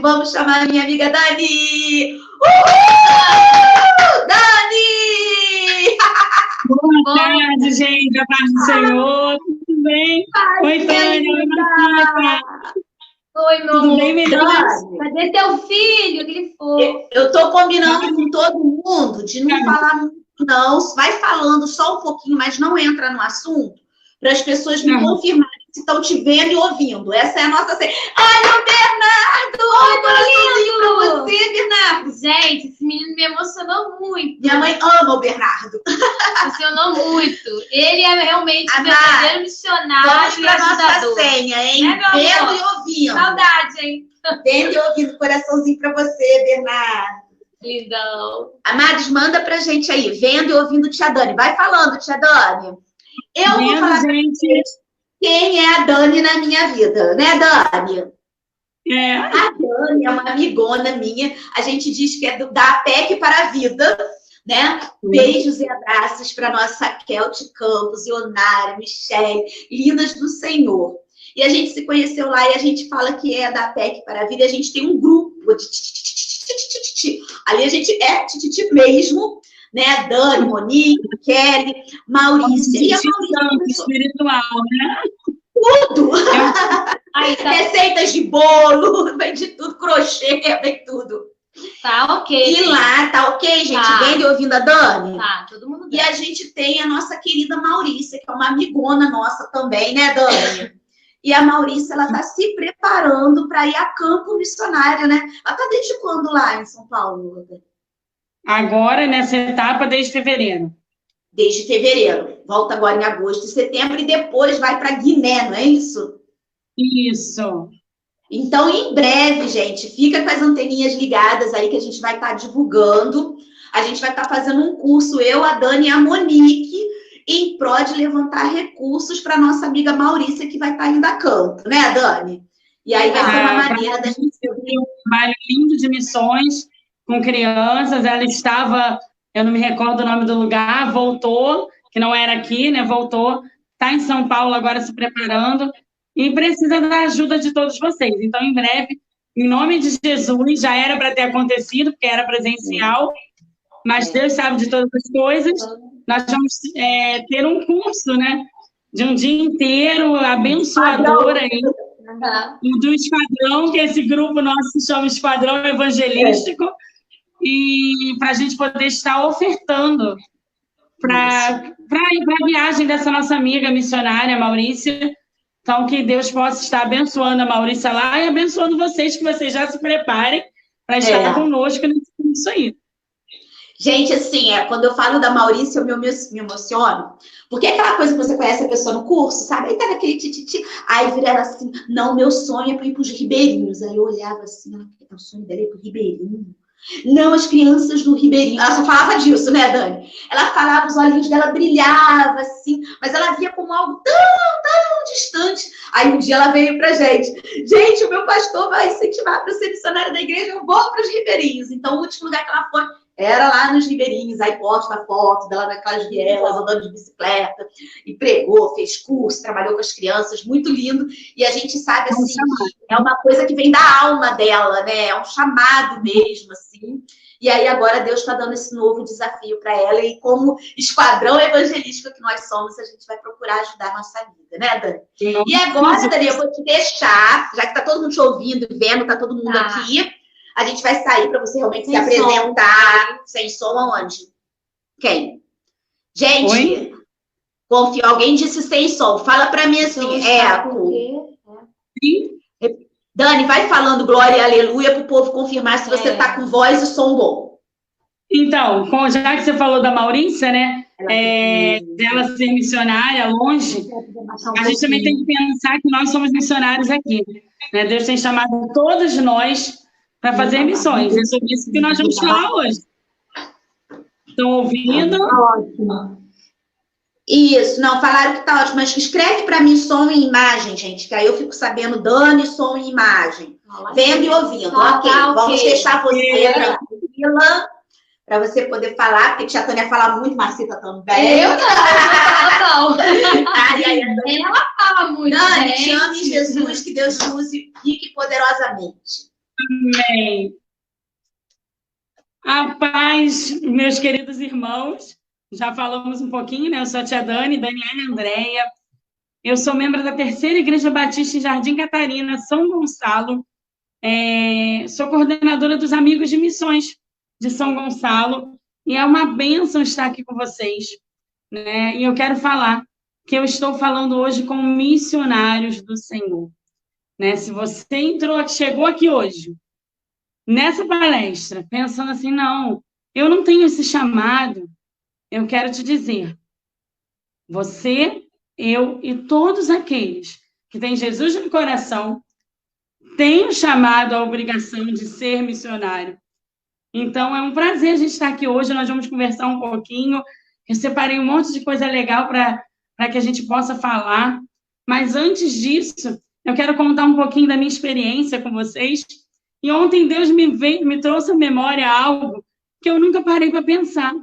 Vamos chamar a minha amiga Dani! Uhul! Dani! Boa tarde, gente. A paz do Senhor. Tudo bem? Oi, Tânia. Oi, Marcita. Oi, meu Tudo amor. bem, meninas? Cadê teu filho? Que ele foi? Eu tô combinando com todo mundo de não falar muito, não. Vai falando só um pouquinho, mas não entra no assunto, para as pessoas me confirmarem se estão te vendo e ouvindo. Essa é a nossa... Olha o Bernardo! Oi, coraçãozinho pra você, Bernardo! Gente, esse menino me emocionou muito. Minha mãe ama o Bernardo. Emocionou muito. Ele é realmente um Amar, verdadeiro missionário vamos e para nossa ajudador. senha, hein? Né, meu Vendo amor? e ouvindo. Saudade, hein? Vendo e ouvindo. Coraçãozinho para você, Bernardo. Lindão. Amados, manda pra gente aí. Vendo e ouvindo tia Dani. Vai falando, tia Dani. Eu vou falar pra vocês quem é a Dani na minha vida. Né, Dani? É. A Dani é uma amigona minha. A gente diz que é da APEC para a vida, né? Beijos e abraços para nossa Kelty Campos, Ionara, Michele, lindas do Senhor. E a gente se conheceu lá e a gente fala que é da APEC para a vida. A gente tem um grupo de ali a gente é mesmo, né? Dani, Monique, Kelly, Maurícia. E a Maurícia espiritual, né? Tudo! Aí, tá... Receitas de bolo, vem de tudo, crochê, vem tudo. Tá ok. E lá, tá ok, gente? Tá. Vendo e ouvindo a Dani? Tá, todo mundo E bem. a gente tem a nossa querida Maurícia, que é uma amigona nossa também, né, Dani? E a Maurícia, ela tá se preparando para ir a campo missionário, né? Ela tá desde quando lá em São Paulo? Agora, nessa etapa, desde fevereiro. Desde fevereiro. Volta agora em agosto e setembro e depois vai para Guiné, não é isso? Isso. Então, em breve, gente, fica com as anteninhas ligadas aí que a gente vai estar divulgando. A gente vai estar fazendo um curso, eu, a Dani e a Monique, em prol de levantar recursos para nossa amiga Maurícia, que vai estar indo a campo, né, Dani? E aí vai ser uma maneira da gente ter um trabalho lindo de missões com crianças. Ela estava, eu não me recordo o nome do lugar, voltou, que não era aqui, né? Voltou, está em São Paulo agora se preparando e precisa da ajuda de todos vocês. Então, em breve, em nome de Jesus, já era para ter acontecido, porque era presencial, mas Deus sabe de todas as coisas. Nós vamos ter um curso, né? De um dia inteiro, abençoador aí, do Esquadrão, que esse grupo nosso se chama Esquadrão Evangelístico, e para a gente poder estar ofertando para a viagem dessa nossa amiga missionária, Maurícia. Então, que Deus possa estar abençoando a Maurícia lá e abençoando vocês, que vocês já se preparem para estar conosco nesse curso aí. Gente, assim, quando eu falo da Maurícia, eu me emociono. Porque é aquela coisa que você conhece a pessoa no curso, sabe? Aí tá naquele tititi. Aí viraram assim, não, meu sonho é para ir para os ribeirinhos. Aí eu olhava assim, o sonho dela é para o ribeirinho. Não, as crianças do Ribeirinho. Ela só falava disso, né, Dani? Ela falava, os olhinhos dela brilhavam, assim, mas ela via como algo tão distante. Aí um dia ela veio pra gente. Gente, o meu pastor vai incentivar para ser missionária da igreja, eu vou para os Ribeirinhos. Então, o último lugar que ela foi era lá nos Ribeirinhos. Aí posta a foto dela naquelas vielas, andando de bicicleta, e pregou, fez curso, trabalhou com as crianças, muito lindo. E a gente sabe, assim, é uma coisa que vem da alma dela, né? É um chamado mesmo, assim. E aí agora Deus está dando esse novo desafio para ela, e como esquadrão evangelístico que nós somos, a gente vai procurar ajudar a nossa vida, né, Dani? E agora, Dani, eu vou te deixar, já que está todo mundo te ouvindo e vendo, está todo mundo aqui, a gente vai sair para você realmente se apresentar. Sem som aonde? Quem? Gente, confio, alguém disse sem som. Fala para mim assim, Dani, vai falando glória e aleluia para o povo confirmar se você está com voz e som bom. Então, já que você falou da Maurícia, né? Dela ser missionária longe, a gente também tem que pensar que nós somos missionários aqui, né? Deus tem chamado todos nós para fazer missões. É sobre isso que nós vamos falar hoje. Estão ouvindo? Ótimo. Isso, não, falaram que tá ótimo, mas escreve para mim som e imagem, gente, que aí eu fico sabendo, Dani, som e imagem. Vendo e ouvindo, ok. Vamos deixar você tranquila, para você poder falar, porque a Tânia fala muito, Marcita também. Eu não. Ela fala muito. Dani, chame Jesus, que Deus te use rique e poderosamente. Amém. A paz, meus queridos irmãos. Já falamos um pouquinho, né? Eu sou a tia Dani, Daniela e Andréia. Eu sou membro da Terceira Igreja Batista em Jardim Catarina, São Gonçalo. Sou coordenadora dos Amigos de Missões de São Gonçalo. E é uma bênção estar aqui com vocês, né? E eu quero falar que eu estou falando hoje com missionários do Senhor, né? Se você chegou aqui hoje, nessa palestra, pensando assim, não, eu não tenho esse chamado, eu quero te dizer, você, eu e todos aqueles que têm Jesus no coração, têm o chamado, a obrigação de ser missionário. Então, é um prazer a gente estar aqui hoje, nós vamos conversar um pouquinho, eu separei um monte de coisa legal para que a gente possa falar, mas antes disso, eu quero contar um pouquinho da minha experiência com vocês. E ontem Deus me trouxe à memória algo que eu nunca parei para pensar.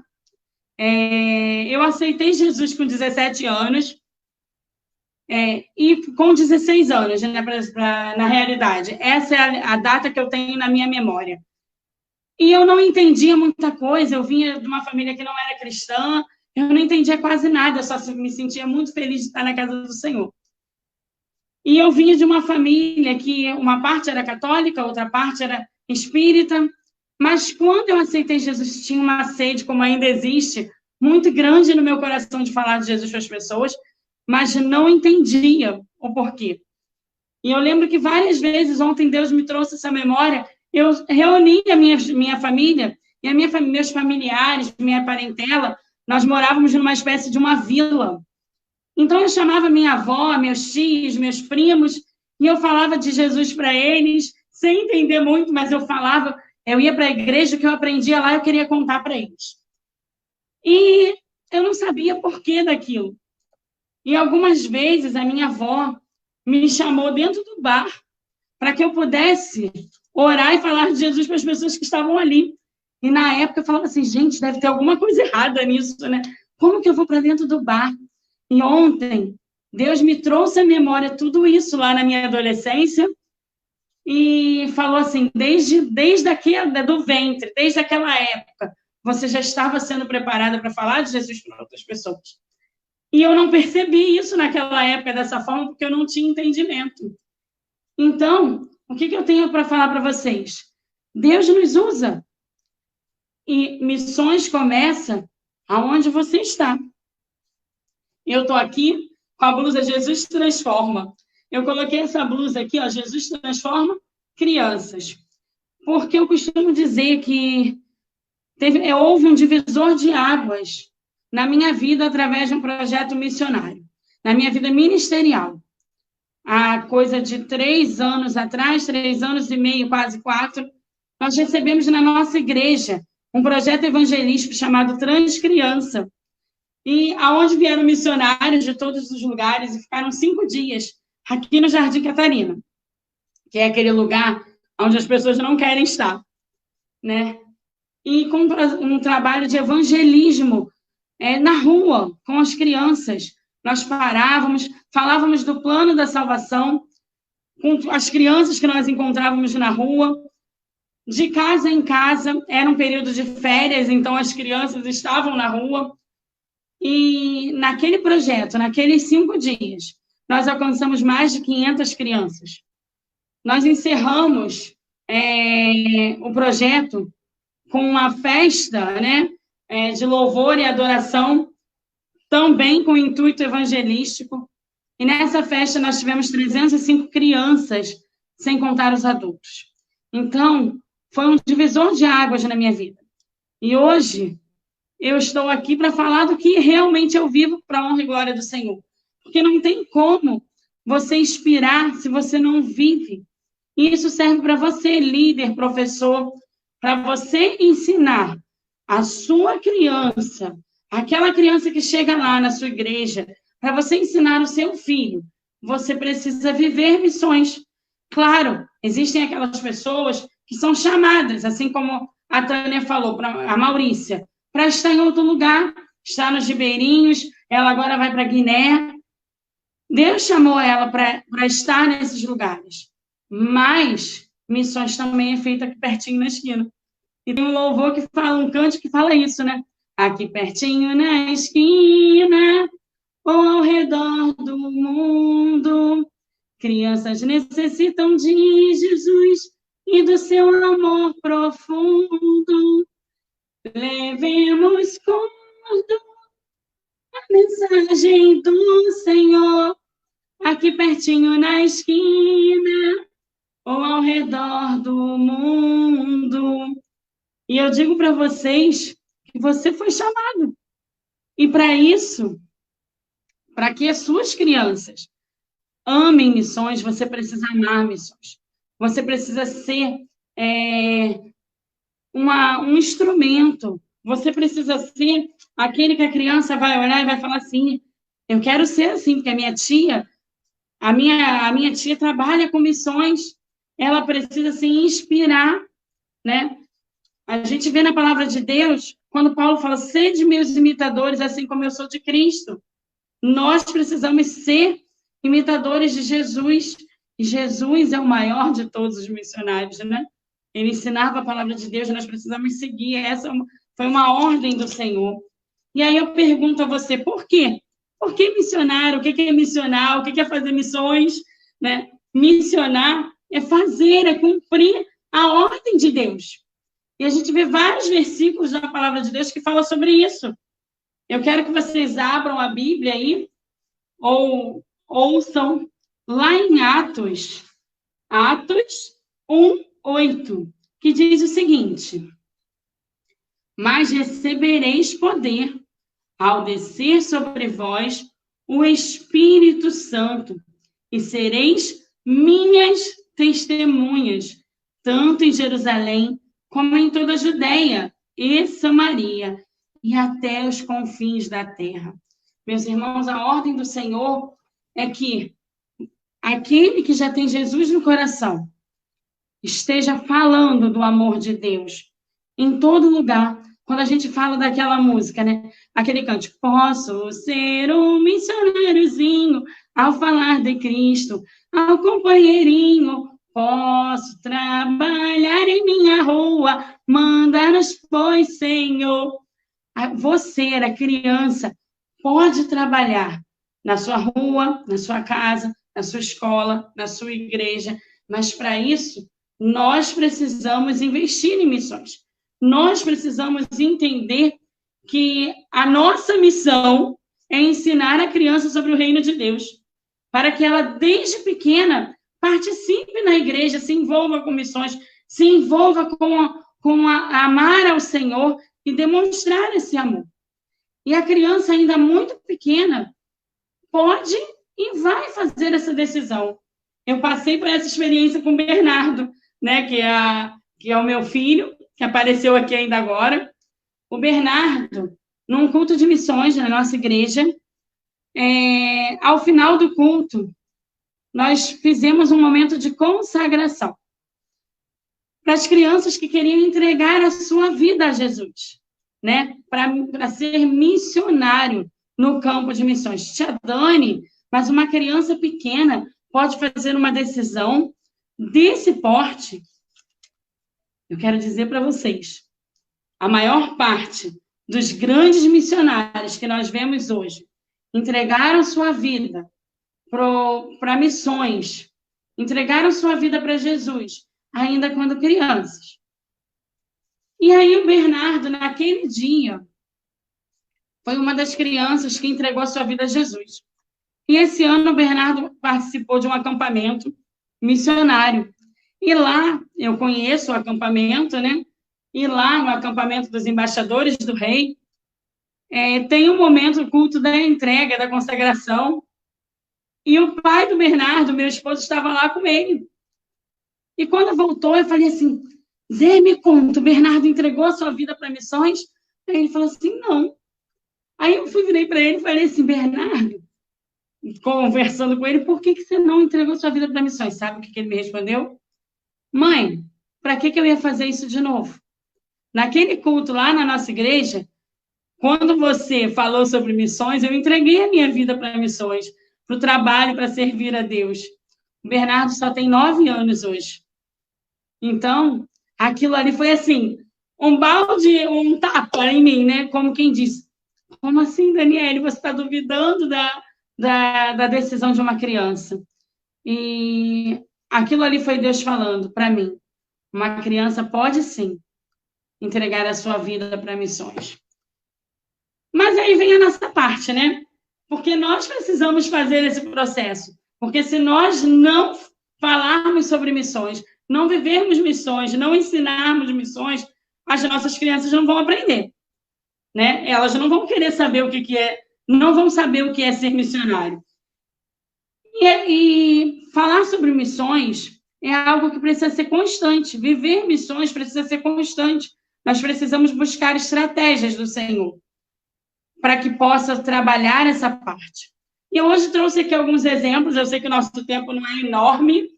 Eu aceitei Jesus com 17 anos e com 16 anos, né, na realidade. Essa é a data que eu tenho na minha memória. E eu não entendia muita coisa, eu vinha de uma família que não era cristã, eu não entendia quase nada, eu só me sentia muito feliz de estar na casa do Senhor. E eu vinha de uma família que uma parte era católica, outra parte era espírita, mas quando eu aceitei Jesus, tinha uma sede, como ainda existe, muito grande no meu coração de falar de Jesus para as pessoas, mas não entendia o porquê. E eu lembro que várias vezes, ontem Deus me trouxe essa memória, eu reuni a minha família, e meus familiares, minha parentela, nós morávamos numa espécie de uma vila. Então, eu chamava minha avó, meus tios, meus primos, e eu falava de Jesus para eles, sem entender muito, mas eu falava, eu ia para a igreja, o que eu aprendia lá, eu queria contar para eles. E eu não sabia porquê daquilo. E algumas vezes a minha avó me chamou dentro do bar para que eu pudesse orar e falar de Jesus para as pessoas que estavam ali. E na época eu falava assim, gente, deve ter alguma coisa errada nisso, né? Como que eu vou para dentro do bar? E ontem, Deus me trouxe à memória tudo isso lá na minha adolescência e falou assim, desde aquela do ventre, desde aquela época, você já estava sendo preparada para falar de Jesus para outras pessoas. E eu não percebi isso naquela época dessa forma, porque eu não tinha entendimento. Então, o que eu tenho para falar para vocês? Deus nos usa. E missões começam aonde você está. Eu estou aqui com a blusa Jesus Transforma. Eu coloquei essa blusa aqui, ó, Jesus Transforma Crianças. Porque eu costumo dizer que houve um divisor de águas na minha vida através de um projeto missionário, na minha vida ministerial. Há coisa de 3 anos atrás, 3 anos e meio, quase 4, nós recebemos na nossa igreja um projeto evangelístico chamado Transcriança, e aonde vieram missionários de todos os lugares e ficaram 5 dias aqui no Jardim Catarina, que é aquele lugar onde as pessoas não querem estar, né? E com um trabalho de evangelismo na rua, com as crianças. Nós parávamos, falávamos do plano da salvação com as crianças que nós encontrávamos na rua, de casa em casa. Era um período de férias, então as crianças estavam na rua. E naquele projeto, naqueles 5 dias, nós alcançamos mais de 500 crianças. Nós encerramos o projeto com uma festa, né, de louvor e adoração, também com intuito evangelístico. E nessa festa nós tivemos 305 crianças, sem contar os adultos. Então, foi um divisor de águas na minha vida. E hoje eu estou aqui para falar do que realmente eu vivo para a honra e glória do Senhor. Porque não tem como você inspirar se você não vive. E isso serve para você, líder, professor, para você ensinar a sua criança, aquela criança que chega lá na sua igreja, para você ensinar o seu filho, você precisa viver missões. Claro, existem aquelas pessoas que são chamadas, assim como a Tânia falou, a Maurícia, para estar em outro lugar, está nos Ribeirinhos, ela agora vai para Guiné. Deus chamou ela para estar nesses lugares. Mas missões também é feita aqui pertinho na esquina. E tem um louvor que fala, um cântico que fala isso, né? Aqui pertinho na esquina, ou ao redor do mundo, crianças necessitam de Jesus e do seu amor profundo. Levemos conto a mensagem do Senhor, aqui pertinho na esquina, ou ao redor do mundo. E eu digo para vocês que você foi chamado. E para isso, para que as suas crianças amem missões, você precisa amar missões. Você precisa ser um instrumento. Você precisa ser aquele que a criança vai olhar e vai falar assim, eu quero ser assim, porque a minha tia trabalha com missões, ela precisa se inspirar, né? A gente vê na palavra de Deus, quando Paulo fala, sede meus imitadores, assim como eu sou de Cristo. Nós precisamos ser imitadores de Jesus. E Jesus é o maior de todos os missionários, né? Ele ensinava a palavra de Deus, nós precisamos seguir. Essa foi uma ordem do Senhor. E aí eu pergunto a você, por quê? Por que missionário? O que é missionar? O que é fazer missões? Né? Missionar é fazer, é cumprir a ordem de Deus. E a gente vê vários versículos da palavra de Deus que falam sobre isso. Eu quero que vocês abram a Bíblia aí, ou ouçam lá em Atos 1:8, que diz o seguinte: mas recebereis poder ao descer sobre vós o Espírito Santo, e sereis minhas testemunhas, tanto em Jerusalém, como em toda a Judeia e Samaria, e até os confins da terra. Meus irmãos, a ordem do Senhor é que aquele que já tem Jesus no coração esteja falando do amor de Deus em todo lugar. Quando a gente fala daquela música, né? Aquele cântico, posso ser um missionáriozinho ao falar de Cristo, ao companheirinho, posso trabalhar em minha rua, manda-nos, pois, Senhor. Você, era criança, pode trabalhar na sua rua, na sua casa, na sua escola, na sua igreja, mas para isso, nós precisamos investir em missões. Nós precisamos entender que a nossa missão é ensinar a criança sobre o reino de Deus, para que ela, desde pequena, participe na igreja, se envolva com missões, se envolva com amar ao Senhor e demonstrar esse amor. E a criança, ainda muito pequena, pode e vai fazer essa decisão. Eu passei por essa experiência com o Bernardo, né, que é o meu filho, que apareceu aqui ainda agora. O Bernardo, num culto de missões na nossa igreja, ao final do culto, nós fizemos um momento de consagração para as crianças que queriam entregar a sua vida a Jesus, né? Para ser missionário no campo de missões. Tia Dani, mas uma criança pequena pode fazer uma decisão desse porte. Eu quero dizer para vocês, a maior parte dos grandes missionários que nós vemos hoje entregaram sua vida para missões, entregaram sua vida para Jesus, ainda quando crianças. E aí o Bernardo, naquele dia, foi uma das crianças que entregou a sua vida a Jesus. E esse ano o Bernardo participou de um acampamento missionário. E lá, eu conheço o acampamento, né? E lá, no acampamento dos embaixadores do rei, tem um momento, o culto da entrega, da consagração. E o pai do Bernardo, meu esposo, estava lá com ele. E quando voltou, eu falei assim, Zé, me conta, o Bernardo entregou a sua vida para missões? Aí ele falou assim, não. Aí eu virei para ele e falei assim, Bernardo, conversando com ele, por que você não entregou sua vida para missões? Sabe o que ele me respondeu? Mãe, para que eu ia fazer isso de novo? Naquele culto lá na nossa igreja, quando você falou sobre missões, eu entreguei a minha vida para missões, para o trabalho, para servir a Deus. O Bernardo só tem 9 anos hoje. Então, aquilo ali foi assim, um balde, um tapa em mim, né? Como quem diz, como assim, Daniele, você está duvidando da decisão de uma criança? E aquilo ali foi Deus falando para mim. Uma criança pode, sim, entregar a sua vida para missões. Mas aí vem a nossa parte, né? Porque nós precisamos fazer esse processo. Porque se nós não falarmos sobre missões, não vivermos missões, não ensinarmos missões, as nossas crianças não vão aprender, né? Elas não vão querer saber o que é, não vão saber o que é ser missionário. E falar sobre missões é algo que precisa ser constante. Viver missões precisa ser constante. Nós precisamos buscar estratégias do Senhor para que possa trabalhar essa parte. E eu hoje trouxe aqui alguns exemplos. Eu sei que o nosso tempo não é enorme,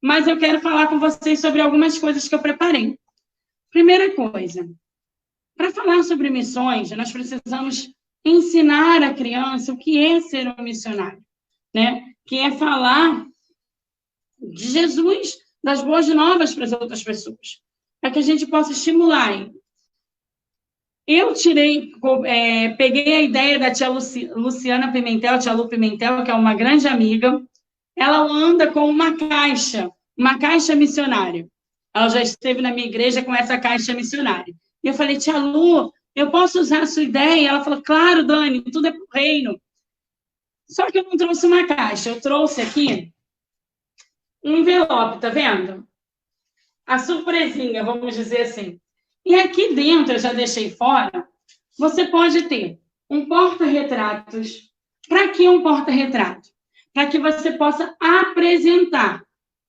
mas eu quero falar com vocês sobre algumas coisas que eu preparei. Primeira coisa, para falar sobre missões, nós precisamos ensinar a criança o que é ser um missionário, né? Que é falar de Jesus, das boas novas para as outras pessoas, para que a gente possa estimular. Eu peguei a ideia da tia Luciana Pimentel, tia Lu Pimentel, que é uma grande amiga. Ela anda com uma caixa missionária. Ela já esteve na minha igreja com essa caixa missionária. E eu falei, tia Lu, eu posso usar a sua ideia? Ela falou, claro, Dani, tudo é para o reino. Só que eu não trouxe uma caixa, eu trouxe aqui um envelope, tá vendo? A surpresinha, vamos dizer assim. E aqui dentro, eu já deixei fora, você pode ter um porta-retratos. Para que um porta-retrato? Para que você possa apresentar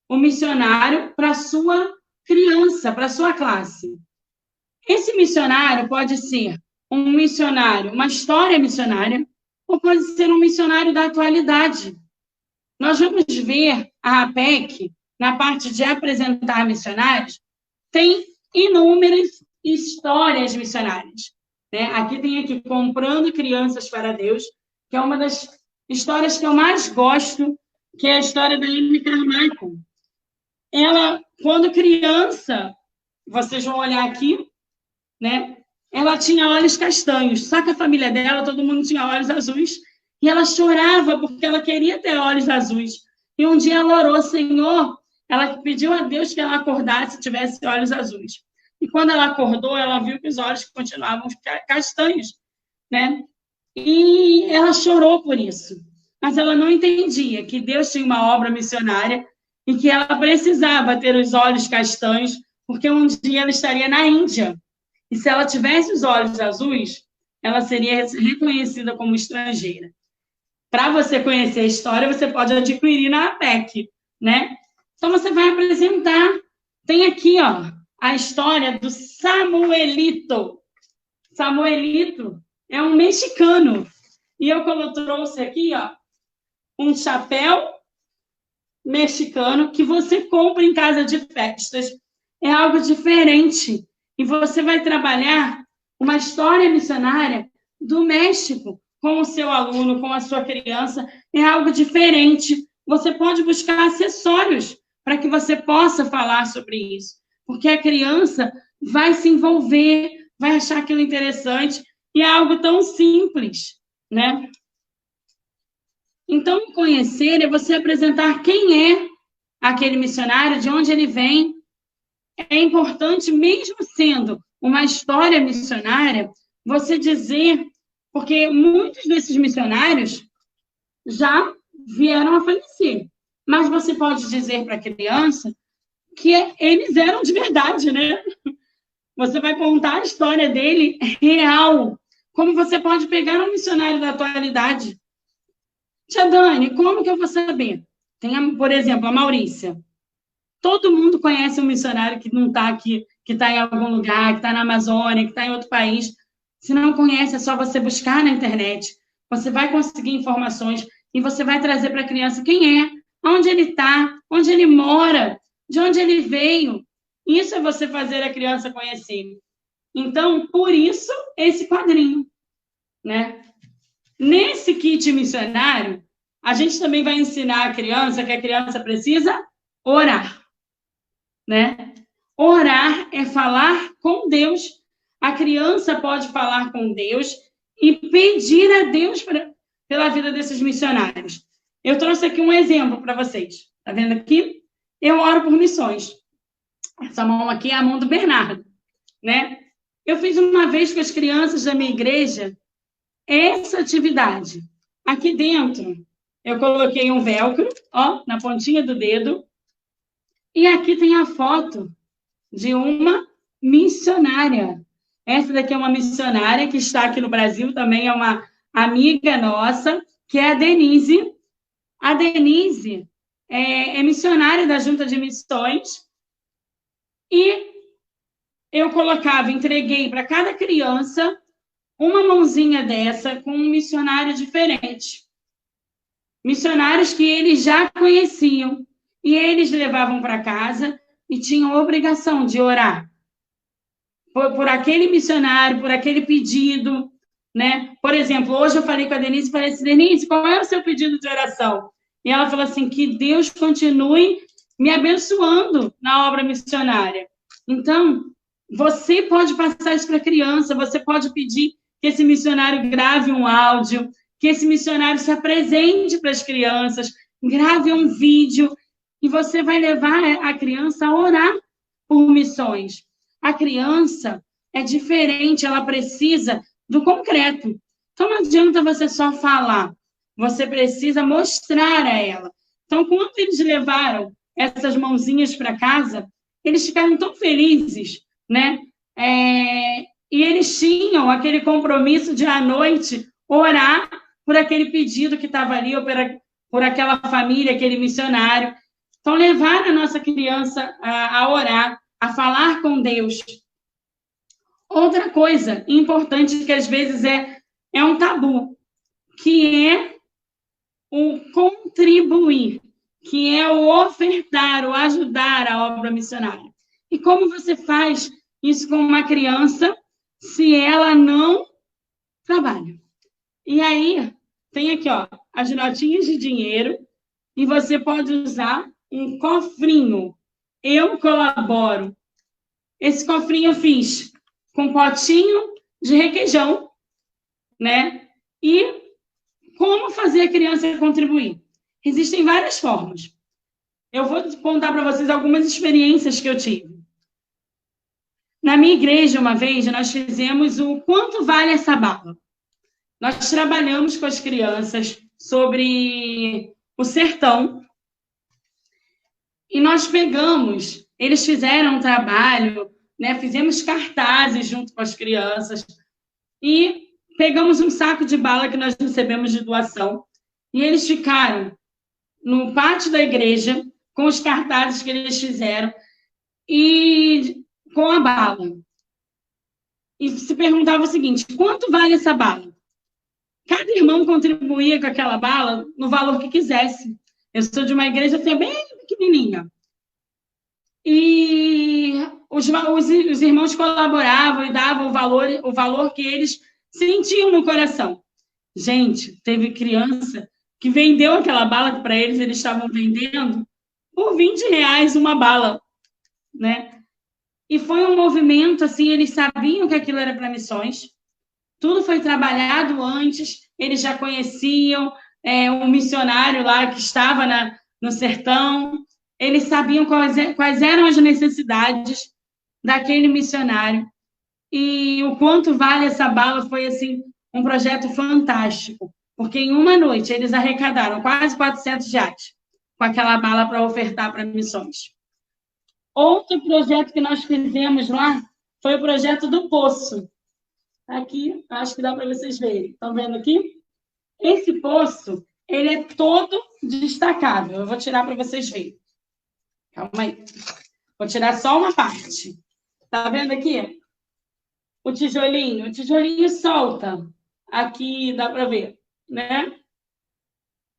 o missionário para a sua criança, para a sua classe. Esse missionário pode ser um missionário, uma história missionária, ou pode ser um missionário da atualidade. Nós vamos ver a APEC, na parte de apresentar missionários, tem inúmeras histórias missionárias. Né? Aqui tem Comprando Crianças para Deus, que é uma das histórias que eu mais gosto, que é a história da Amy Carmichael. Ela, quando criança, vocês vão olhar aqui, né? Ela tinha olhos castanhos, só que a família dela, todo mundo tinha olhos azuis, e ela chorava porque ela queria ter olhos azuis. E um dia ela orou, Senhor, ela pediu a Deus que ela acordasse e tivesse olhos azuis. E quando ela acordou, ela viu que os olhos continuavam castanhos, né? E ela chorou por isso. Mas ela não entendia que Deus tinha uma obra missionária e que ela precisava ter os olhos castanhos, porque um dia ela estaria na Índia. E se ela tivesse os olhos azuis, ela seria reconhecida como estrangeira. Para você conhecer a história, você pode adquirir na APEC, né? Então, você vai apresentar. Tem aqui, ó, a história do Samuelito. Samuelito é um mexicano. E eu trouxe aqui, ó, um chapéu mexicano que você compra em casa de festas. É algo diferente. E você vai trabalhar uma história missionária do México com o seu aluno, com a sua criança. É algo diferente. Você pode buscar acessórios para que você possa falar sobre isso. Porque a criança vai se envolver, vai achar aquilo interessante. E é algo tão simples, né? Então, conhecer é você apresentar quem é aquele missionário, de onde ele vem. É importante, mesmo sendo uma história missionária, você dizer, porque muitos desses missionários já vieram a falecer. Mas você pode dizer para a criança que eles eram de verdade, né? Você vai contar a história dele real. Como você pode pegar um missionário da atualidade. Tia Dani, como que eu vou saber? Tem, por exemplo, a Maurícia. Todo mundo conhece um missionário que não está aqui, que está em algum lugar, que está na Amazônia, que está em outro país. Se não conhece, é só você buscar na internet. Você vai conseguir informações e você vai trazer para a criança quem é, onde ele está, onde ele mora, de onde ele veio. Isso é você fazer a criança conhecer. Então, por isso, esse quadrinho, né? Nesse kit missionário, a gente também vai ensinar a criança que a criança precisa orar, né? Orar é falar com Deus. A criança pode falar com Deus e pedir a Deus pela vida desses missionários. Eu trouxe aqui um exemplo para vocês. Está vendo aqui? Eu oro por missões. Essa mão aqui é a mão do Bernardo, né? Eu fiz uma vez com as crianças da minha igreja essa atividade. Aqui dentro, eu coloquei um velcro, ó, na pontinha do dedo. E aqui tem a foto de uma missionária. Essa daqui é uma missionária que está aqui no Brasil, também é uma amiga nossa, que é a Denise. A Denise é missionária da Junta de Missões. E eu entreguei para cada criança uma mãozinha dessa com um missionário diferente. Missionários que eles já conheciam. E eles levavam para casa e tinham a obrigação de orar por aquele missionário, por aquele pedido, né? Por exemplo, hoje eu falei com a Denise e falei assim, Denise, qual é o seu pedido de oração? E ela falou assim, que Deus continue me abençoando na obra missionária. Então, você pode passar isso para a criança, você pode pedir que esse missionário grave um áudio, que esse missionário se apresente para as crianças, grave um vídeo, e você vai levar a criança a orar por missões. A criança é diferente, ela precisa do concreto. Então, não adianta você só falar, você precisa mostrar a ela. Então, quando eles levaram essas mãozinhas para casa, eles ficaram tão felizes, né? E eles tinham aquele compromisso de, à noite, orar por aquele pedido que estava ali, ou por aquela família, aquele missionário. Então, levar a nossa criança a orar, a falar com Deus. Outra coisa importante que, às vezes, é um tabu, que é o contribuir, que é o ofertar, o ajudar a obra missionária. E como você faz isso com uma criança se ela não trabalha? E aí, tem aqui, ó, as notinhas de dinheiro, e você pode usar um cofrinho. Eu colaboro. Esse cofrinho eu fiz com potinho de requeijão, né? E como fazer a criança contribuir? Existem várias formas. Eu vou contar para vocês algumas experiências que eu tive. Na minha igreja, uma vez, nós fizemos o Quanto Vale Essa Bala? Nós trabalhamos com as crianças sobre o sertão. E nós pegamos, eles fizeram um trabalho, né? Fizemos cartazes junto com as crianças e pegamos um saco de bala que nós recebemos de doação e eles ficaram no pátio da igreja com os cartazes que eles fizeram e com a bala. E se perguntava o seguinte, quanto vale essa bala? Cada irmão contribuía com aquela bala no valor que quisesse. Eu sou de uma igreja assim, bem pequenininha. E os irmãos colaboravam e davam o valor que eles sentiam no coração. Gente, teve criança que vendeu aquela bala que para eles estavam vendendo por R$20 uma bala, né? E foi um movimento, assim, eles sabiam que aquilo era para missões, tudo foi trabalhado antes, eles já conheciam um missionário lá que estava no sertão, eles sabiam quais eram as necessidades daquele missionário. E o Quanto Vale Essa Bala foi, assim, um projeto fantástico, porque em uma noite eles arrecadaram quase R$400 com aquela bala para ofertar para missões. Outro projeto que nós fizemos lá foi o projeto do Poço. Aqui, acho que dá para vocês verem. Estão vendo aqui? Esse poço, ele é todo destacável. Eu vou tirar para vocês verem. Calma aí. Vou tirar só uma parte. Tá vendo aqui? O tijolinho solta. Aqui dá para ver, né?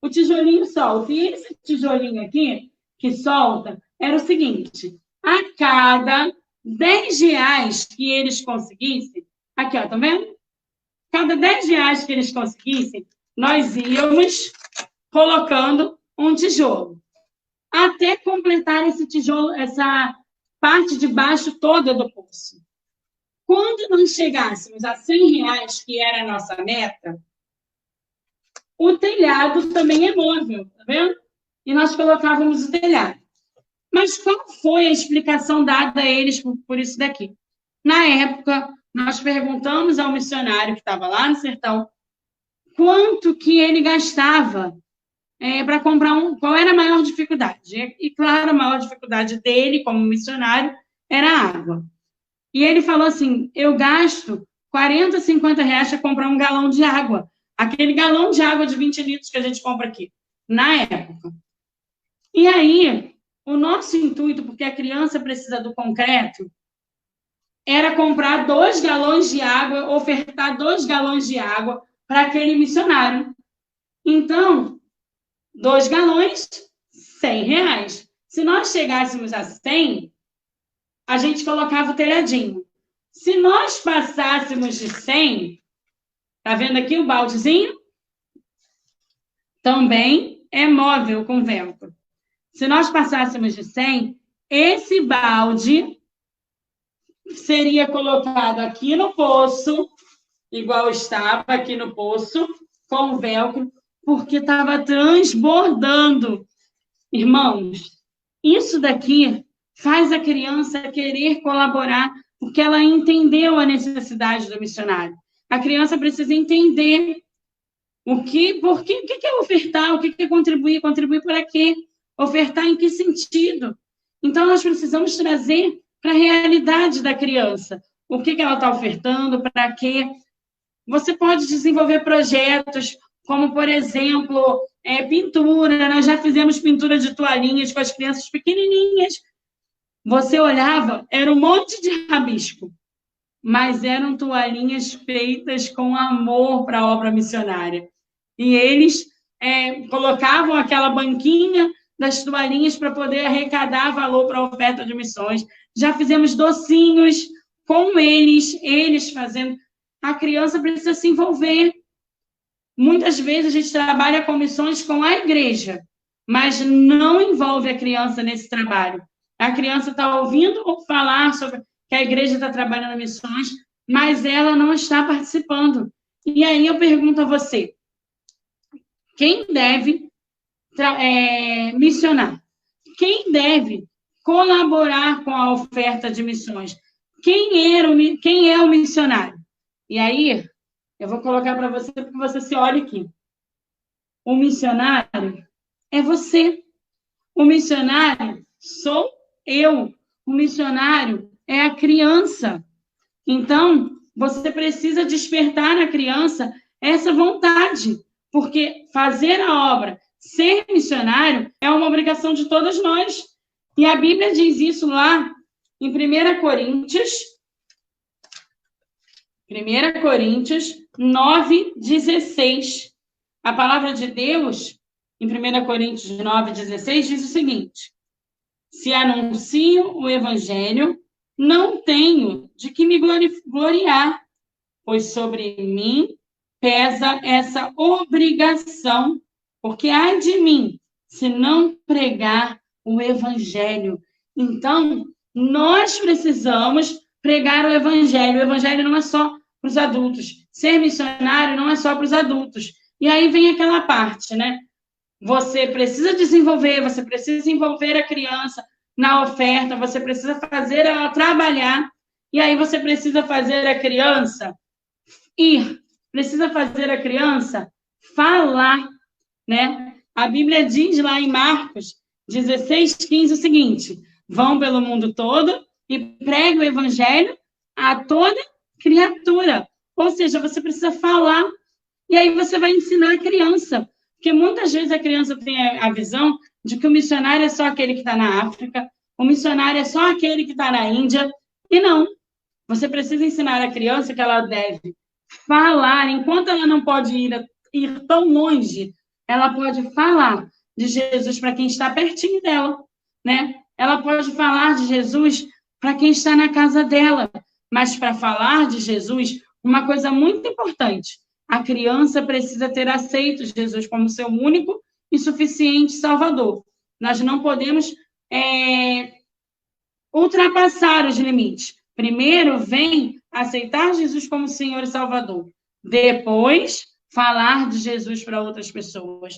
O tijolinho solta. E esse tijolinho aqui, que solta, era o seguinte. A cada R$10 que eles conseguissem, aqui, ó, tá vendo? Cada R$10 que eles conseguissem, nós íamos colocando um tijolo. Até completar esse tijolo, essa parte de baixo toda do poço. Quando nós chegássemos a R$100, que era a nossa meta, o telhado também é móvel, tá vendo? E nós colocávamos o telhado. Mas qual foi a explicação dada a eles por isso daqui? Na época, nós perguntamos ao missionário que estava lá no sertão quanto que ele gastava para comprar qual era a maior dificuldade. E, claro, a maior dificuldade dele, como missionário, era a água. E ele falou assim, eu gasto R$40, R$50 para comprar um galão de água. Aquele galão de água de 20 litros que a gente compra aqui, na época. E aí, o nosso intuito, porque a criança precisa do concreto, era comprar 2 galões de água, ofertar 2 galões de água para aquele missionário. Então, 2 galões, R$100. Se nós chegássemos a 100, a gente colocava o telhadinho. Se nós passássemos de 100, tá vendo aqui o baldezinho? Também é móvel com vento. Se nós passássemos de 100, esse balde seria colocado aqui no poço, igual estava aqui no poço, com velcro, porque estava transbordando. Irmãos, isso daqui faz a criança querer colaborar, porque ela entendeu a necessidade do missionário. A criança precisa entender o que é ofertar, o que é contribuir, contribuir para quê? Ofertar em que sentido? Então, nós precisamos trazer para a realidade da criança. O que ela está ofertando, para quê? Você pode desenvolver projetos, como, por exemplo, pintura. Nós já fizemos pintura de toalhinhas com as crianças pequenininhas. Você olhava, era um monte de rabisco, mas eram toalhinhas feitas com amor para a obra missionária. E eles colocavam aquela banquinha das toalhinhas para poder arrecadar valor para a oferta de missões. Já fizemos docinhos com eles fazendo. A criança precisa se envolver. Muitas vezes a gente trabalha com missões com a igreja, mas não envolve a criança nesse trabalho. A criança está ouvindo falar sobre que a igreja está trabalhando missões, mas ela não está participando. E aí eu pergunto a você, quem deve missionar? Quem deve colaborar com a oferta de missões? Quem é o missionário? E aí, eu vou colocar para você, para que você se olhe aqui. O missionário é você. O missionário sou eu. O missionário é a criança. Então, você precisa despertar na criança essa vontade, porque fazer a obra, ser missionário, é uma obrigação de todos nós. E a Bíblia diz isso lá em 1 Coríntios 9:16. A palavra de Deus, em 1 Coríntios 9:16, diz o seguinte: se anuncio o evangelho, não tenho de que me gloriar, pois sobre mim pesa essa obrigação, porque ai de mim se não pregar o evangelho. Então, nós precisamos pregar o evangelho. O evangelho não é só para os adultos. Ser missionário não é só para os adultos. E aí vem aquela parte, né? Você precisa desenvolver, você precisa envolver a criança na oferta, você precisa fazer ela trabalhar, e aí você precisa fazer a criança ir, precisa fazer a criança falar, né? A Bíblia diz lá em Marcos 16:15 o seguinte: vão pelo mundo todo e pregue o evangelho a toda criatura. Ou seja, você precisa falar, e aí você vai ensinar a criança. Porque muitas vezes a criança tem a visão de que o missionário é só aquele que está na África, o missionário é só aquele que está na Índia, e não. Você precisa ensinar a criança que ela deve falar, enquanto ela não pode ir tão longe, ela pode falar de Jesus para quem está pertinho dela, né? Ela pode falar de Jesus para quem está na casa dela, mas para falar de Jesus, uma coisa muito importante, a criança precisa ter aceito Jesus como seu único e suficiente Salvador. Nós não podemos ultrapassar os limites. Primeiro vem aceitar Jesus como Senhor e Salvador. Depois, falar de Jesus para outras pessoas.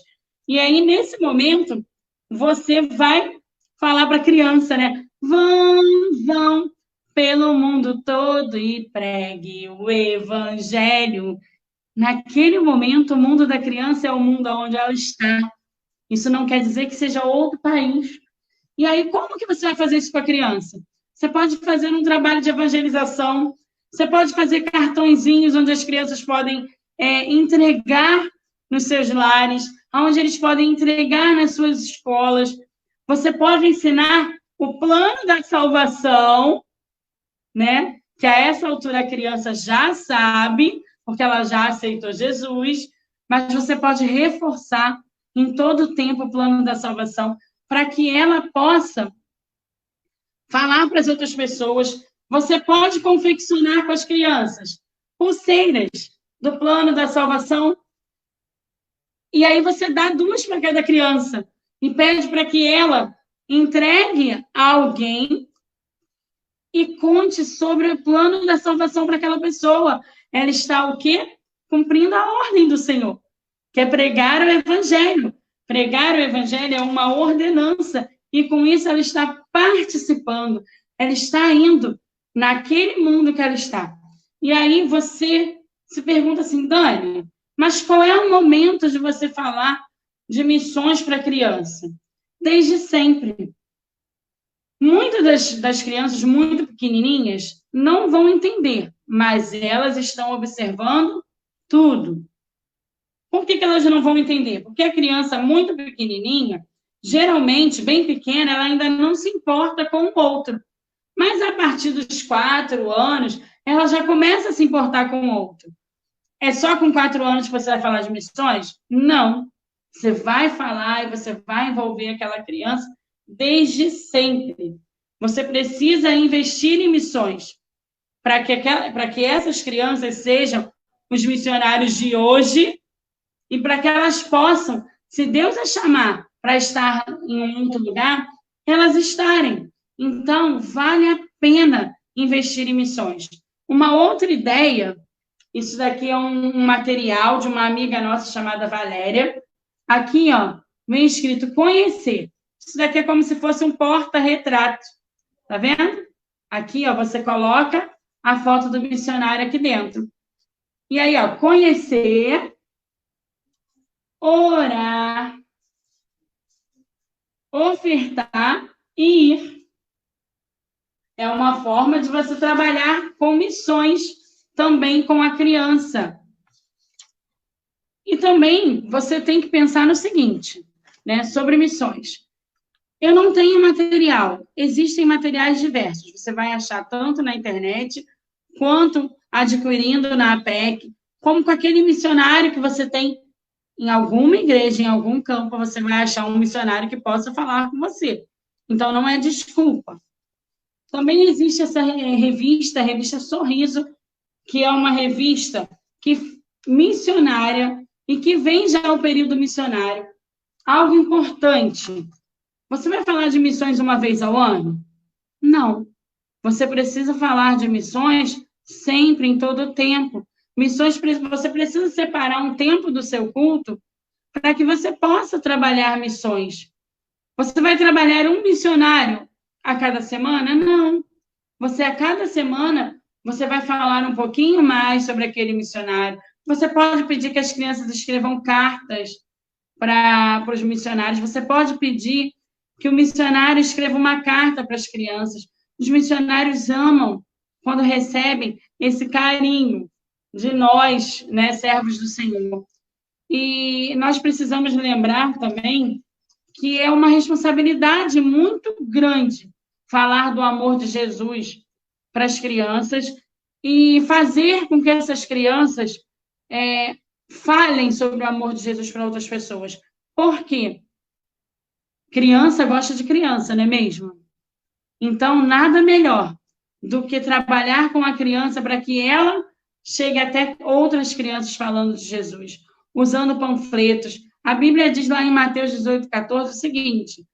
E aí, nesse momento, você vai falar para a criança, né? Vão pelo mundo todo e pregue o evangelho. Naquele momento, o mundo da criança é o mundo onde ela está. Isso não quer dizer que seja outro país. E aí, como que você vai fazer isso com a criança? Você pode fazer um trabalho de evangelização, você pode fazer cartõezinhos onde as crianças podem entregar nos seus lares, onde eles podem entregar nas suas escolas. Você pode ensinar o plano da salvação, né? Que a essa altura a criança já sabe, porque ela já aceitou Jesus, mas você pode reforçar em todo o tempo o plano da salvação, para que ela possa falar para as outras pessoas. Você pode confeccionar com as crianças pulseiras do plano da salvação, e aí você dá 2 para cada criança e pede para que ela entregue a alguém e conte sobre o plano da salvação para aquela pessoa. Ela está o quê? Cumprindo a ordem do Senhor, que é pregar o evangelho. Pregar o evangelho é uma ordenança, e com isso ela está participando, ela está indo naquele mundo que ela está. E aí você se pergunta assim, Dani, mas qual é o momento de você falar de missões para a criança? Desde sempre. Muitas das crianças muito pequenininhas não vão entender, mas elas estão observando tudo. Por que elas não vão entender? Porque a criança muito pequenininha, geralmente, bem pequena, ela ainda não se importa com o outro. Mas a partir dos 4 anos, ela já começa a se importar com o outro. É só com 4 anos que você vai falar de missões? Não. Você vai falar e você vai envolver aquela criança desde sempre. Você precisa investir em missões para que essas crianças sejam os missionários de hoje e para que elas possam, se Deus as chamar para estar em um outro lugar, elas estarem. Então, vale a pena investir em missões. Uma outra ideia, isso daqui é um material de uma amiga nossa chamada Valéria. Aqui, ó, vem escrito conhecer. Isso daqui é como se fosse um porta-retrato. Tá vendo? Aqui, ó, você coloca a foto do missionário aqui dentro. E aí, ó, conhecer, orar, ofertar e ir. É uma forma de você trabalhar com missões também com a criança. E também você tem que pensar no seguinte, né, sobre missões. Eu não tenho material. Existem materiais diversos. Você vai achar tanto na internet, quanto adquirindo na APEC, como com aquele missionário que você tem em alguma igreja, em algum campo, você vai achar um missionário que possa falar com você. Então, não é desculpa. Também existe essa revista, a revista Sorriso, que é uma revista missionária e que vem já ao período missionário. Algo importante. Você vai falar de missões uma vez ao ano? Não. Você precisa falar de missões sempre, em todo o tempo. Missões, você precisa separar um tempo do seu culto para que você possa trabalhar missões. Você vai trabalhar um missionário a cada semana? Não. Você, a cada semana, você vai falar um pouquinho mais sobre aquele missionário. Você pode pedir que as crianças escrevam cartas para os missionários. Você pode pedir que o missionário escreva uma carta para as crianças. Os missionários amam quando recebem esse carinho de nós, né, servos do Senhor. E nós precisamos lembrar também que é uma responsabilidade muito grande falar do amor de Jesus para as crianças e fazer com que essas crianças falem sobre o amor de Jesus para outras pessoas. Por quê? Criança gosta de criança, não é mesmo? Então, nada melhor do que trabalhar com a criança para que ela chegue até outras crianças falando de Jesus, usando panfletos. A Bíblia diz lá em Mateus 18, 14 o seguinte: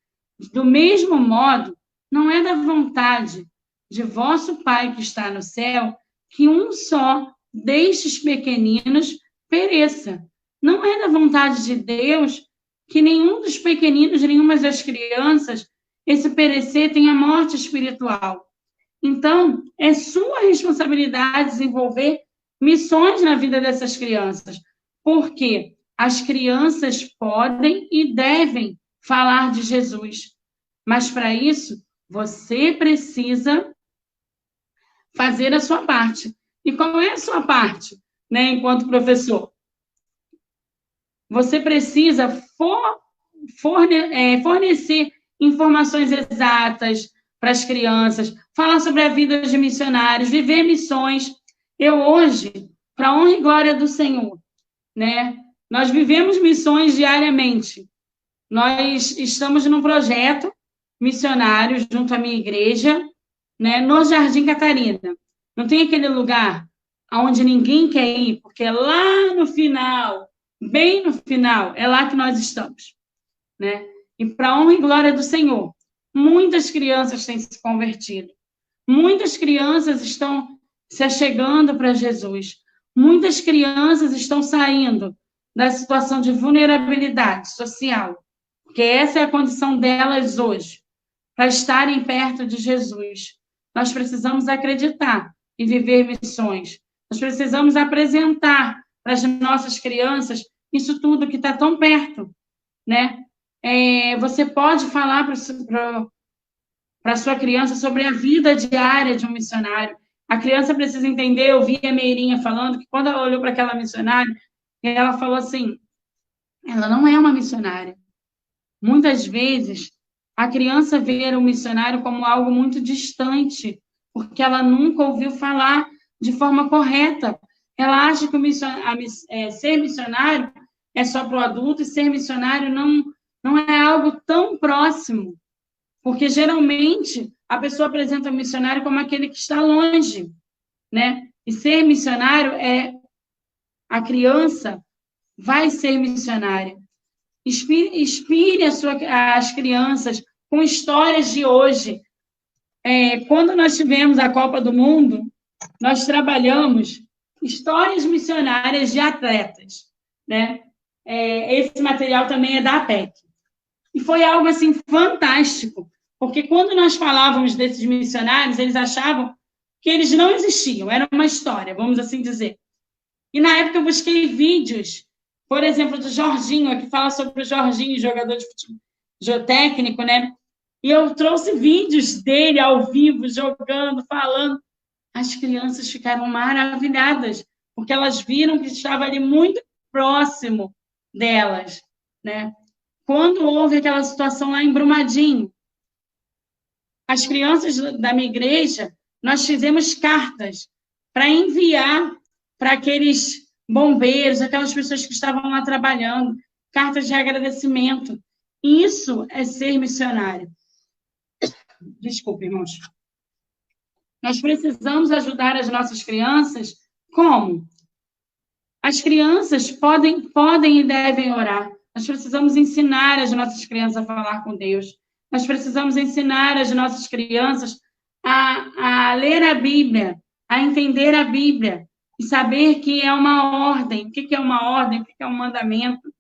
do mesmo modo, não é da vontade de vosso Pai que está no céu que um só destes pequeninos pereça. Não é da vontade de Deus que nenhum dos pequeninos, nenhuma das crianças, esse perecer tenha morte espiritual. Então, é sua responsabilidade desenvolver missões na vida dessas crianças, porque as crianças podem e devem falar de Jesus, mas para isso, você precisa fazer a sua parte. E qual é a sua parte, né, enquanto professor? Você precisa fornecer informações exatas para as crianças, falar sobre a vida de missionários, viver missões. Eu hoje, para a honra e glória do Senhor, né, nós vivemos missões diariamente. Nós estamos num projeto missionário junto à minha igreja, né, no Jardim Catarina. Não tem aquele lugar onde ninguém quer ir, porque é lá no final, bem no final, é lá que nós estamos, né? E para a honra e glória do Senhor, muitas crianças têm se convertido. Muitas crianças estão se achegando para Jesus. Muitas crianças estão saindo da situação de vulnerabilidade social, porque essa é a condição delas hoje, para estarem perto de Jesus. Nós precisamos acreditar e viver missões. Nós precisamos apresentar para as nossas crianças isso tudo que está tão perto, né? Você pode falar para a sua criança sobre a vida diária de um missionário. A criança precisa entender, eu vi a Meirinha falando, que quando ela olhou para aquela missionária, ela falou assim, ela não é uma missionária. Muitas vezes, a criança vê o missionário como algo muito distante, porque ela nunca ouviu falar de forma correta. Ela acha que ser missionário é só para o adulto, e ser missionário não é algo tão próximo, porque geralmente a pessoa apresenta o missionário como aquele que está longe, né? E ser missionário a criança vai ser missionária. Inspire as crianças com histórias de hoje. Quando nós tivemos a Copa do Mundo, nós trabalhamos histórias missionárias de atletas, né? Esse material também é da APEC. E foi algo, assim, fantástico, porque quando nós falávamos desses missionários, eles achavam que eles não existiam, era uma história, vamos assim dizer. E, na época, eu busquei vídeos, por exemplo, do Jorginho, que fala sobre o Jorginho, jogador de futebol técnico, né? E eu trouxe vídeos dele ao vivo, jogando, falando. As crianças ficaram maravilhadas, porque elas viram que estava ali muito próximo delas, né? Quando houve aquela situação lá em Brumadinho, as crianças da minha igreja, nós fizemos cartas para enviar para aqueles bombeiros, aquelas pessoas que estavam lá trabalhando, cartas de agradecimento. Isso é ser missionário. Desculpe, irmãos. Nós precisamos ajudar as nossas crianças como? As crianças podem e devem orar. Nós precisamos ensinar as nossas crianças a falar com Deus. Nós precisamos ensinar as nossas crianças a ler a Bíblia, a entender a Bíblia e saber que é uma ordem. O que é uma ordem? O que é um mandamento?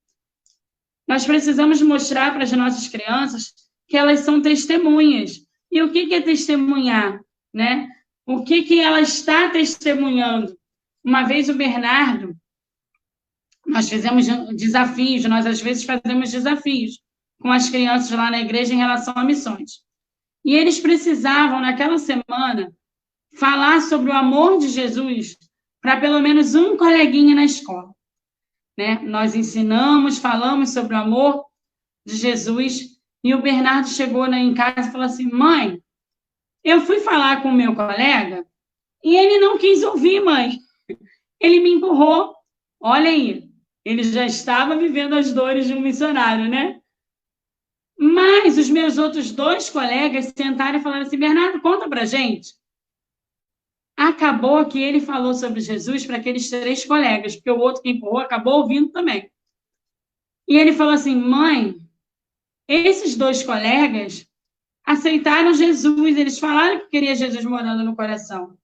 Nós precisamos mostrar para as nossas crianças que elas são testemunhas. E o que é testemunhar, né? O que ela está testemunhando? Uma vez o Bernardo, nós fizemos desafios, nós às vezes fazemos desafios com as crianças lá na igreja em relação a missões. E eles precisavam, naquela semana, falar sobre o amor de Jesus para pelo menos um coleguinha na escola, né? Nós ensinamos, falamos sobre o amor de Jesus, e o Bernardo chegou em casa e falou assim, mãe, eu fui falar com o meu colega e ele não quis ouvir, mãe. Ele me empurrou. Olha aí, ele já estava vivendo as dores de um missionário, né? Mas os meus outros 2 colegas sentaram e falaram assim, Bernardo, conta pra gente. Acabou que ele falou sobre Jesus para aqueles 3 colegas, porque o outro que empurrou acabou ouvindo também. E ele falou assim, mãe, esses 2 colegas aceitaram Jesus, eles falaram que queria Jesus morando no coração.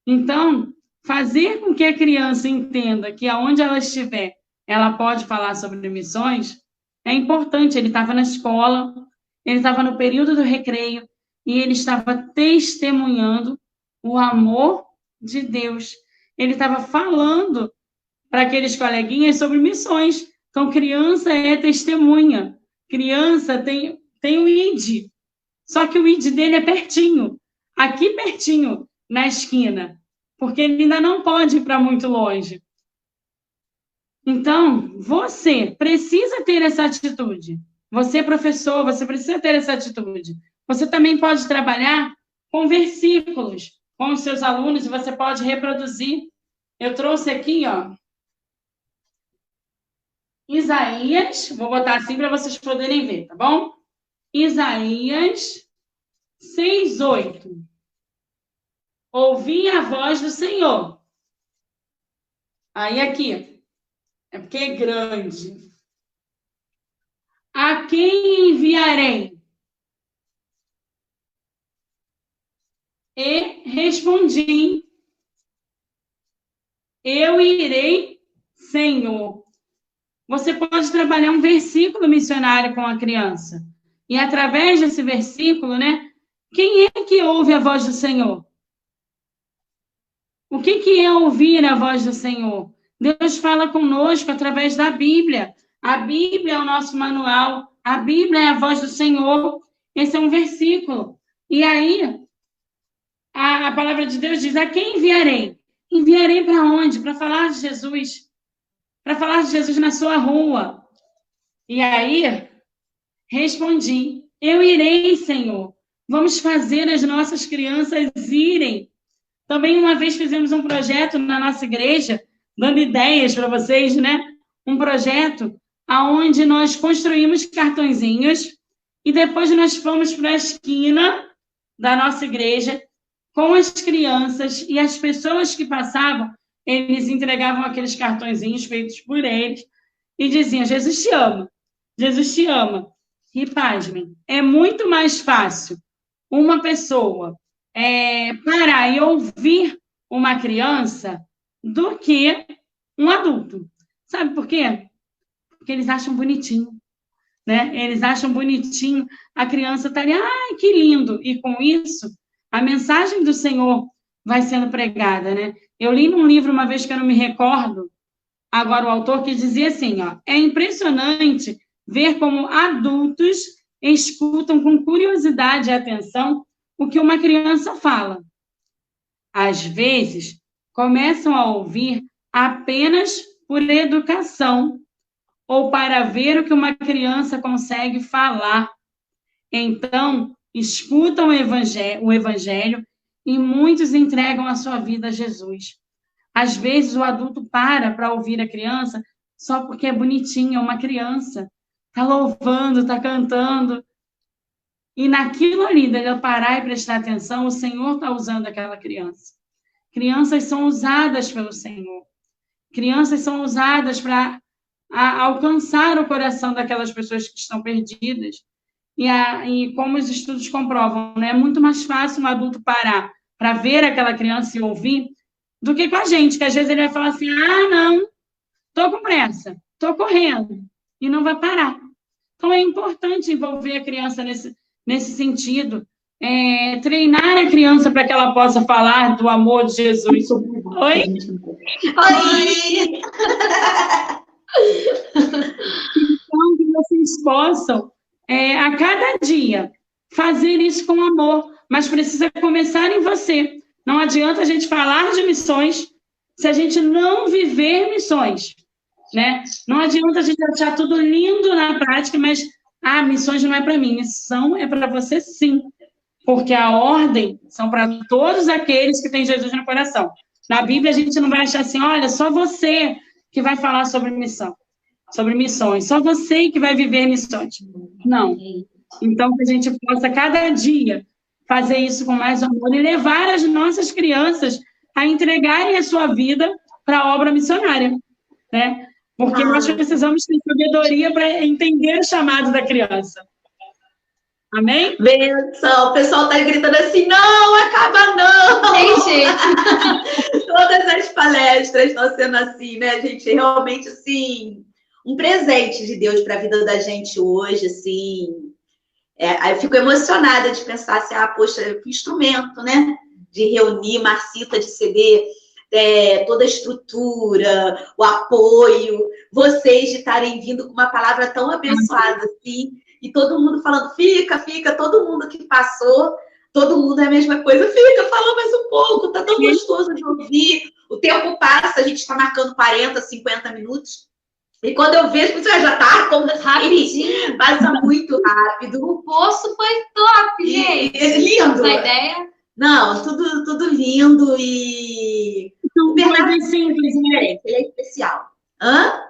Então, fazer com que a criança entenda que aonde ela estiver, ela pode falar sobre missões, é importante. Ele estava na escola, ele estava no período do recreio, e ele estava testemunhando o amor de Deus. Ele estava falando para aqueles coleguinhas sobre missões. Então, criança é testemunha. Criança tem o ID. Só que o ID dele é pertinho. Aqui pertinho, na esquina. Porque ele ainda não pode ir para muito longe. Então, você precisa ter essa atitude. Você, professor, você precisa ter essa atitude. Você também pode trabalhar com versículos com os seus alunos e você pode reproduzir. Eu trouxe aqui, ó, Isaías, vou botar assim para vocês poderem ver, tá bom? Isaías 6:8. Ouvi a voz do Senhor. Aí aqui, é porque é grande. A quem enviarei? E respondi, eu irei, Senhor. Você pode trabalhar um versículo missionário com a criança. E através desse versículo, né? Quem é que ouve a voz do Senhor? O que é ouvir a voz do Senhor? Deus fala conosco através da Bíblia. A Bíblia é o nosso manual. A Bíblia é a voz do Senhor. Esse é um versículo. E aí, a palavra de Deus diz, a quem enviarei? Enviarei para onde? Para falar de Jesus. Para falar de Jesus na sua rua. E aí, respondi, eu irei, Senhor. Vamos fazer as nossas crianças irem. Também uma vez fizemos um projeto na nossa igreja, dando ideias para vocês, né? Um projeto onde nós construímos cartõezinhos e depois nós fomos para a esquina da nossa igreja com as crianças e as pessoas que passavam, eles entregavam aqueles cartõezinhos feitos por eles e diziam, Jesus te ama, Jesus te ama. E, pasmem, é muito mais fácil uma pessoa parar e ouvir uma criança do que um adulto. Sabe por quê? Porque eles acham bonitinho, né? Eles acham bonitinho a criança estar ali, ai, que lindo! E com isso, a mensagem do Senhor vai sendo pregada, né? Eu li num livro uma vez que eu não me recordo, agora o autor, que dizia assim, ó, é impressionante ver como adultos escutam com curiosidade e atenção o que uma criança fala. Às vezes, começam a ouvir apenas por educação ou para ver o que uma criança consegue falar. Então, escutam o evangelho e muitos entregam a sua vida a Jesus. Às vezes, o adulto para ouvir a criança só porque é bonitinha, é uma criança. Está louvando, está cantando. E naquilo ali, dele parar e prestar atenção, o Senhor está usando aquela criança. Crianças são usadas pelo Senhor. Crianças são usadas para alcançar o coração daquelas pessoas que estão perdidas. E como os estudos comprovam, né, é muito mais fácil um adulto parar para ver aquela criança e ouvir do que com a gente, que às vezes ele vai falar assim, não, estou com pressa, estou correndo, e não vai parar. Então, é importante envolver a criança nesse sentido, treinar a criança para que ela possa falar do amor de Jesus. Oi? Oi! Então, que vocês possam, a cada dia, fazer isso com amor, mas precisa começar em você. Não adianta a gente falar de missões se a gente não viver missões, né? Não adianta a gente achar tudo lindo na prática, mas, missões não é para mim. Missão é para você, sim. Porque a ordem são para todos aqueles que têm Jesus no coração. Na Bíblia, a gente não vai achar assim, olha, só você que vai falar sobre missão, sobre missões. Só você que vai viver missões. Não. Então, que a gente possa, cada dia, fazer isso com mais amor e levar as nossas crianças a entregarem a sua vida para a obra missionária, né? Porque nós precisamos ter sabedoria para entender o chamado da criança. Amém? Benção. O pessoal tá gritando assim, não, acaba não. Tem jeito. Todas as palestras estão sendo assim, né, gente? Realmente, assim, um presente de Deus para a vida da gente hoje, assim. Aí eu fico emocionada de pensar assim, poxa, que instrumento, né? De reunir, Marcita, de ceder toda a estrutura, o apoio, vocês de estarem vindo com uma palavra tão abençoada assim, e todo mundo falando, fica, todo mundo que passou, todo mundo é a mesma coisa, fica, fala mais um pouco, tá tão gostoso de ouvir, o tempo passa, a gente está marcando 40, 50 minutos, e quando eu vejo, você já tá como rapidinho, passa muito rápido. O poço foi top, gente. Lindo. A ideia... Não, tudo lindo e... São coisas simples, né? Ele é especial. Hã?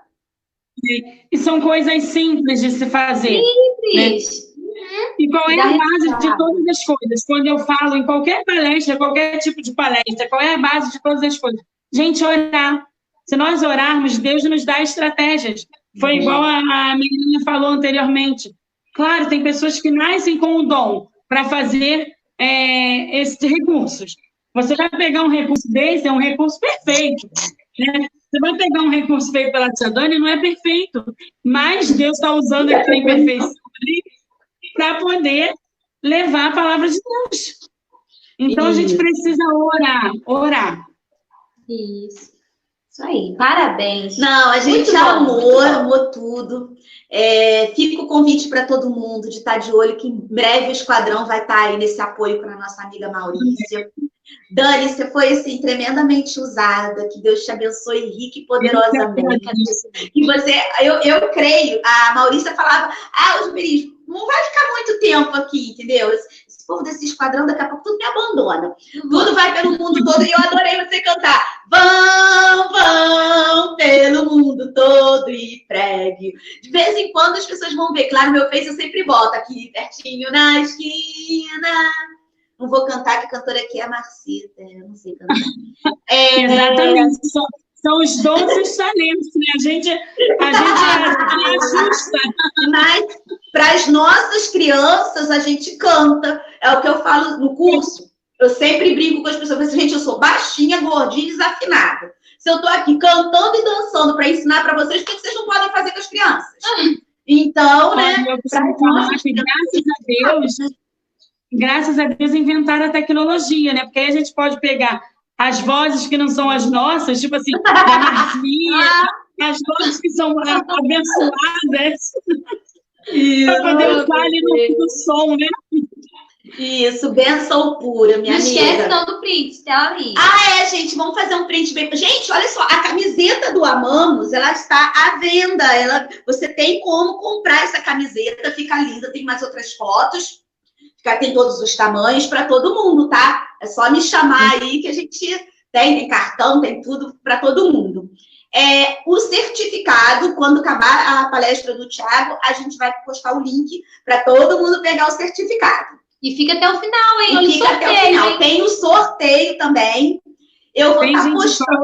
E são coisas simples de se fazer. Simples. Né? E qual é a base de todas as coisas? Quando eu falo em qualquer palestra, qualquer tipo de palestra, qual é a base de todas as coisas? Gente, orar. Se nós orarmos, Deus nos dá estratégias. Foi igual a menina falou anteriormente. Claro, tem pessoas que nascem com o dom para fazer esses recursos. Você vai pegar um recurso desse, é um recurso perfeito. Né? Você vai pegar um recurso feito pela tia Dani, não é perfeito. Mas Deus está usando aquela imperfeição para poder levar a palavra de Deus. Então, a gente precisa orar. Isso aí, parabéns. Não, a gente amou tudo. Fica o convite para todo mundo de estar de olho, que em breve o Esquadrão vai estar aí nesse apoio para a nossa amiga Maurícia. Dani, você foi assim, tremendamente usada, que Deus te abençoe rica e poderosamente. E você, eu creio, a Maurícia falava, os miris, não vai ficar muito tempo aqui, entendeu? Esse povo desse Esquadrão, daqui a pouco tudo me abandona. Tudo vai pelo mundo todo, e eu adorei você cantar. Vão pelo mundo todo e pregue. De vez em quando as pessoas vão ver, claro, meu Face eu sempre boto aqui, pertinho na esquina. Não vou cantar, que a cantora aqui é a Marcita, eu não sei cantar. Exatamente, são os doces talentos, né? A gente ajusta. Mas para as nossas crianças, a gente canta. É o que eu falo no curso. Eu sempre brinco com as pessoas. Eu falo, gente, eu sou baixinha, gordinha e desafinada. Se eu estou aqui cantando e dançando para ensinar para vocês, o que vocês não podem fazer com as crianças? Então, né? Graças a Deus inventaram a tecnologia, né? Porque aí a gente pode pegar as vozes que não são as nossas, tipo assim, da Marcinha, as vozes que são abençoadas, para poder usar ali no som, né? Isso, benção pura, minha amiga. Não esquece não do print, tá ali. Gente, vamos fazer um print bem... Gente, olha só, a camiseta do Amamos, ela está à venda. Você tem como comprar essa camiseta, fica linda, tem mais outras fotos. Tem todos os tamanhos para todo mundo, tá? É só me chamar aí que a gente tem cartão, tem tudo para todo mundo. O certificado, quando acabar a palestra do Thiago, a gente vai postar o link para todo mundo pegar o certificado. E fica até o final, hein? E fica até o final. Hein? Tem o sorteio também. Eu vou estar postando.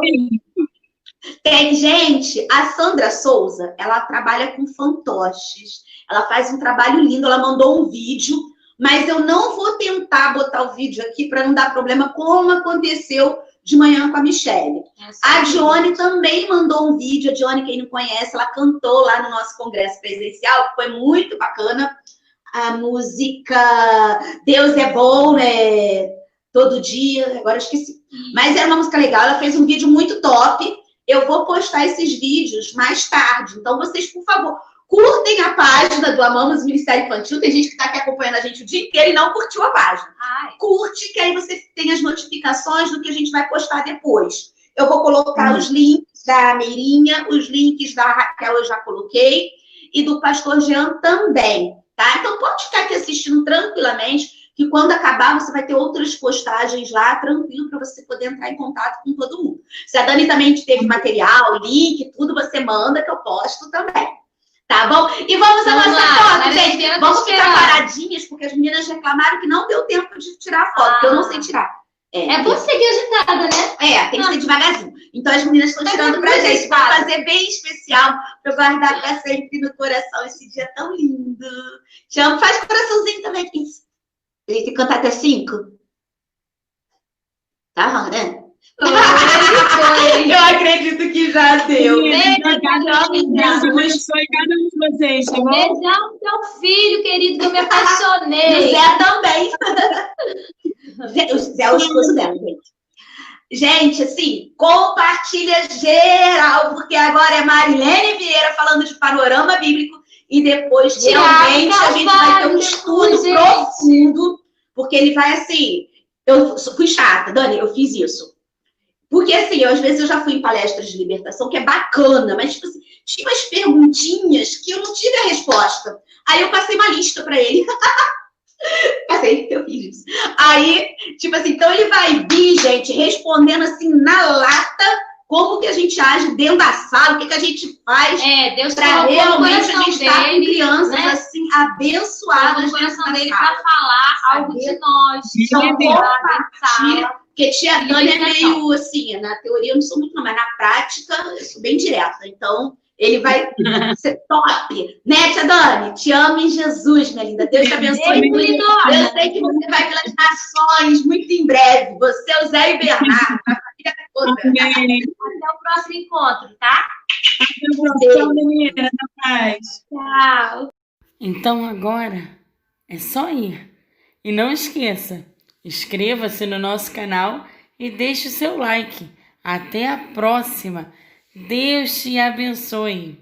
Tem gente, a Sandra Souza, ela trabalha com fantoches. Ela faz um trabalho lindo, ela mandou um vídeo. Mas eu não vou tentar botar o vídeo aqui para não dar problema, como aconteceu de manhã com a Michelle. A Dione também mandou um vídeo. A Dione, quem não conhece, ela cantou lá no nosso congresso presencial, que foi muito bacana. A música Deus é Bom, né? Todo dia, agora eu esqueci. Mas era uma música legal, ela fez um vídeo muito top. Eu vou postar esses vídeos mais tarde. Então, vocês, por favor... curtem a página do Amamos Ministério Infantil. Tem gente que está aqui acompanhando a gente o dia inteiro e não curtiu a página. Curte, que aí você tem as notificações do que a gente vai postar depois. Eu vou colocar os links da Meirinha, os links da Raquel eu já coloquei, e do pastor Jean também, tá? Então pode ficar aqui assistindo tranquilamente, que quando acabar você vai ter outras postagens lá, tranquilo, para você poder entrar em contato com todo mundo. Se a Dani também teve material, link, tudo, você manda que eu posto também. Tá bom? E vamos à nossa foto, gente. Vamos ficar paradinhas, porque as meninas reclamaram que não deu tempo de tirar a foto, porque eu não sei tirar. É você que é agitada, né? Tem que ser devagarzinho. Então as meninas estão tirando pra gente. Vou fazer bem especial pra eu guardar pra sempre no coração esse dia tão lindo. Te amo. Faz coraçãozinho também, Cris. A gente tem que cantar até 5. Tá, né? Eu acredito que já deu. Deus abençoe cada um de vocês, tá bom? Beijão pro teu filho, querido, que eu me apaixonei. O Zé também. O Zé é o esposo dela, gente. Gente, assim, compartilha geral, porque agora é Marilene Vieira falando de panorama bíblico e depois, realmente, a gente vai ter um estudo profundo, porque ele vai assim... Eu fui chata, Dani, eu fiz isso. Porque, assim, às vezes eu já fui em palestras de libertação, que é bacana, mas, tipo assim, tinha umas perguntinhas que eu não tive a resposta. Aí eu passei uma lista para ele. Eu fiz isso. Aí, tipo assim, então ele vai vir, gente, respondendo assim na lata, como que a gente age dentro da sala, o que a gente faz Deus para realmente a gente estar com dele, crianças, né? assim, abençoadas. No coração dele para falar algo de nós. Então, compartilha. Porque tia Dani é meio assim, na teoria eu não sou muito, não, mas na prática eu sou bem direta. Então, ele vai ser top. Né, tia Dani? Te amo em Jesus, minha linda. Deus te abençoe. Eu sei que você vai pelas nações muito em breve. Você, o Zé e o Bernardo, a família toda. Até o próximo encontro, tá? Até o próximo, menina. Até mais. Tchau. Então agora é só ir. E não esqueça, inscreva-se no nosso canal e deixe o seu like. Até a próxima. Deus te abençoe.